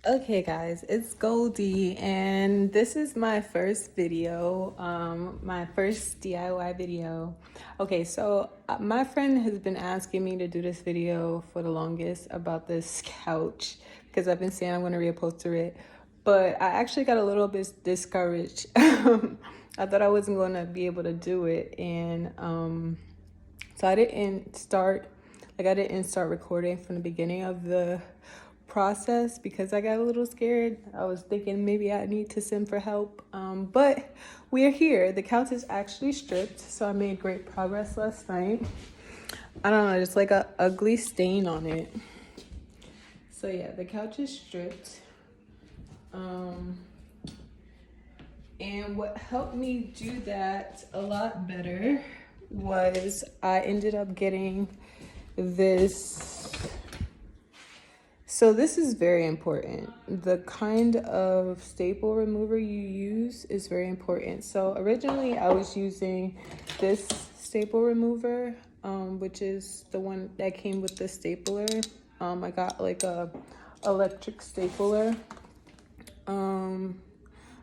Okay guys, it's Goldie and this is my first video, my first DIY video. Okay, so my friend has been asking me to do this video for the longest about this couch because I've been saying I'm going to reupholster it, but I actually got a little bit discouraged. I thought I wasn't going to be able to do it, and so I didn't start recording from the beginning of the process because I got a little scared. I was thinking maybe I need to send for help. But we're here. The couch is actually stripped, so I made great progress last night. I don't know, there's like a ugly stain on it. So yeah, the couch is stripped. And what helped me do that a lot better was I ended up getting this. So this is very important. The kind of staple remover you use is very important. So originally I was using this staple remover, which is the one that came with the stapler. I got like a electric stapler.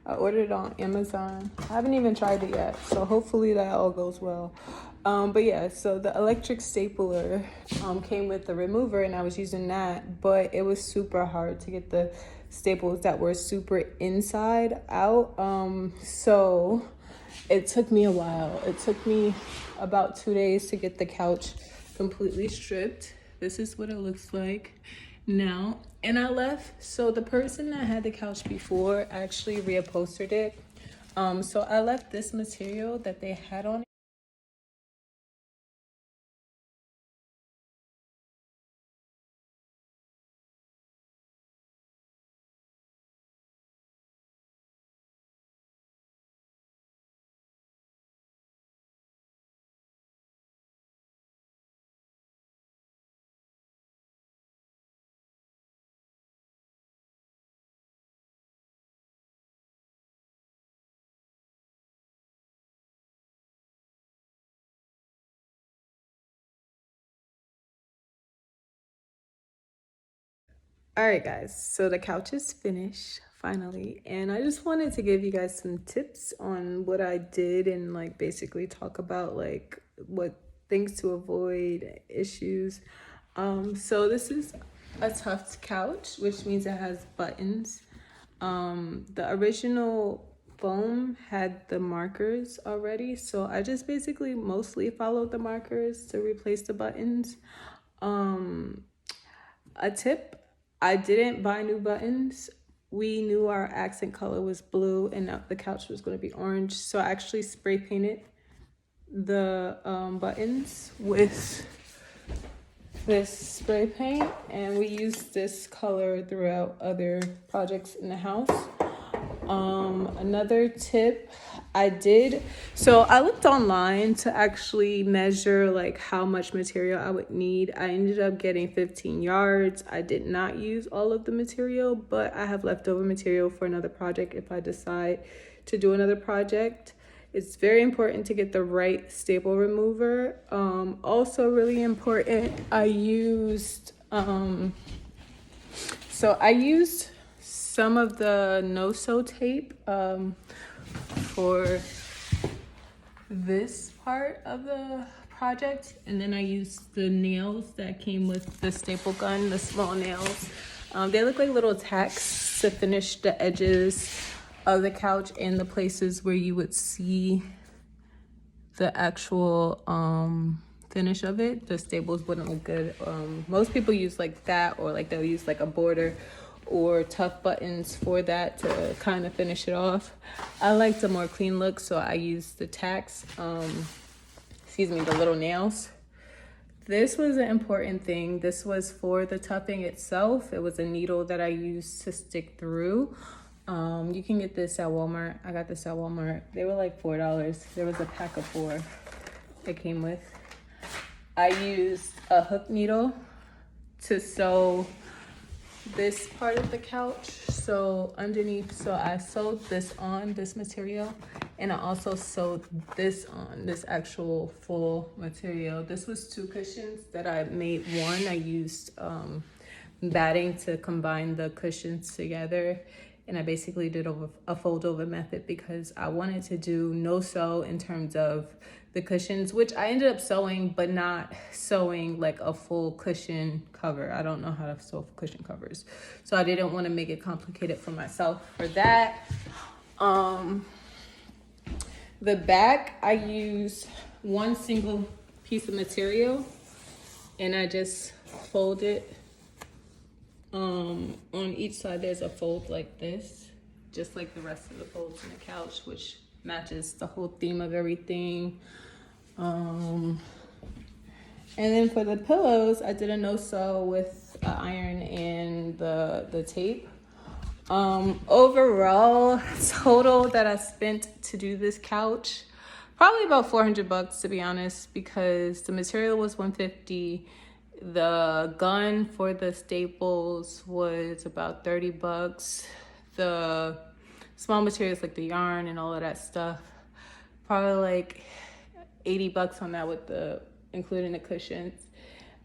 I ordered it on Amazon. I haven't even tried it yet, so hopefully that all goes well. But yeah, so the electric stapler came with the remover, and I was using that, but it was super hard to get the staples that were super inside out. So it took me a while. It took me about 2 days to get the couch completely stripped. This is what it looks like now. And I left, so the person that had the couch before actually reupholstered it. So I left this material that they had on it. All right, guys, so the couch is finished finally, and I just wanted to give you guys some tips on what I did and like basically talk about like what things to avoid, issues. So this is a tufted couch, which means it has buttons. The original foam had the markers already, so I just basically mostly followed the markers to replace the buttons. A tip, I didn't buy new buttons. We knew our accent color was blue and the couch was going to be orange, so I actually spray painted the buttons with this spray paint, and we used this color throughout other projects in the house. Another tip I did, so I looked online to actually measure like how much material I would need. I ended up getting 15 yards. I did not use all of the material, but I have leftover material for another project if I decide to do another project. It's very important to get the right staple remover. Also really important, I used some of the no-sew tape for this part of the project, and then I used the nails that came with the staple gun, the small nails. They look like little tacks to finish the edges of the couch and the places where you would see the actual finish of it. The staples wouldn't look good. Most people use like that, or like they'll use like a border or tough buttons for that to kind of finish it off. I like the more clean look, so I use the tacks, the little nails. This was an important thing. This was for the tuffing itself. It was a needle that I used to stick through. You can get this at Walmart. I got this at Walmart. They were like $4. There was a pack of 4 it came with. I used a hook needle to sew this part of the couch, so underneath. So I sewed this on, this material, and I also sewed this on, this actual full material. This was 2 cushions that I made one. I used batting to combine the cushions together. And I basically did a fold over method because I wanted to do no sew in terms of the cushions, which I ended up sewing, but not sewing like a full cushion cover. I don't know how to sew cushion covers. So I didn't want to make it complicated for myself for that. The back, I use one single piece of material and I just fold it. On each side there's a fold like this, just like the rest of the folds in the couch, which matches the whole theme of everything. And then for the pillows, I did a no sew with an iron and the tape. Overall total that I spent to do this couch, probably about $400 to be honest, because the material was $150. The gun for the staples was about $30. The small materials like the yarn and all of that stuff, probably like $80 on that with including the cushions.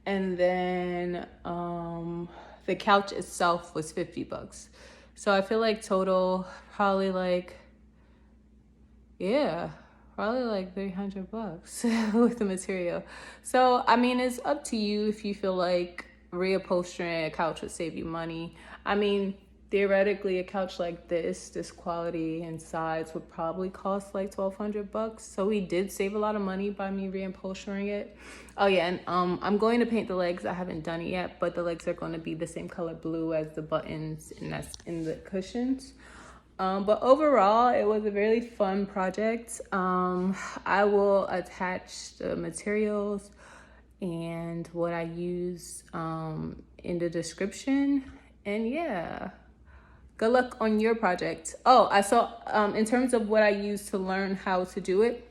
And then the couch itself was $50. So I feel like total probably like, yeah, probably like $300 with the material. So, I mean, it's up to you if you feel like reupholstering a couch would save you money. I mean, theoretically, a couch like this quality and size would probably cost like $1,200. So we did save a lot of money by me reupholstering it. Oh yeah, and I'm going to paint the legs. I haven't done it yet, but the legs are going to be the same color blue as the buttons, and that's in the cushions. But overall, it was a really fun project. I will attach the materials and what I use in the description. And yeah, good luck on your project. Oh, I saw in terms of what I use to learn how to do it,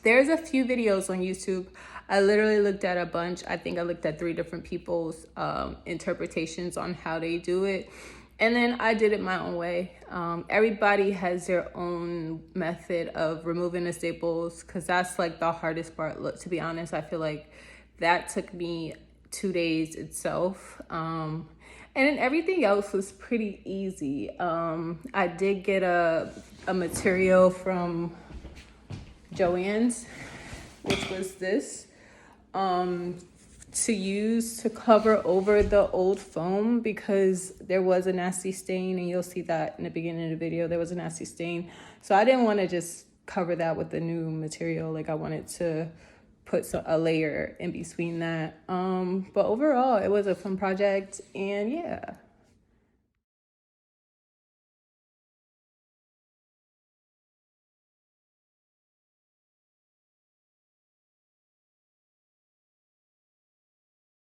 there's a few videos on YouTube. I literally looked at a bunch. I think I looked at 3 different people's interpretations on how they do it. And then I did it my own way. Everybody has their own method of removing the staples, because that's like the hardest part. Look, to be honest, I feel like that took me 2 days itself. And then everything else was pretty easy. I did get a material from Joann's, which was this, to use to cover over the old foam, because there was a nasty stain, and you'll see that in the beginning of the video. There was a nasty stain, so I didn't want to just cover that with the new material. Like, I wanted to put a layer in between that. But overall, it was a fun project, and yeah.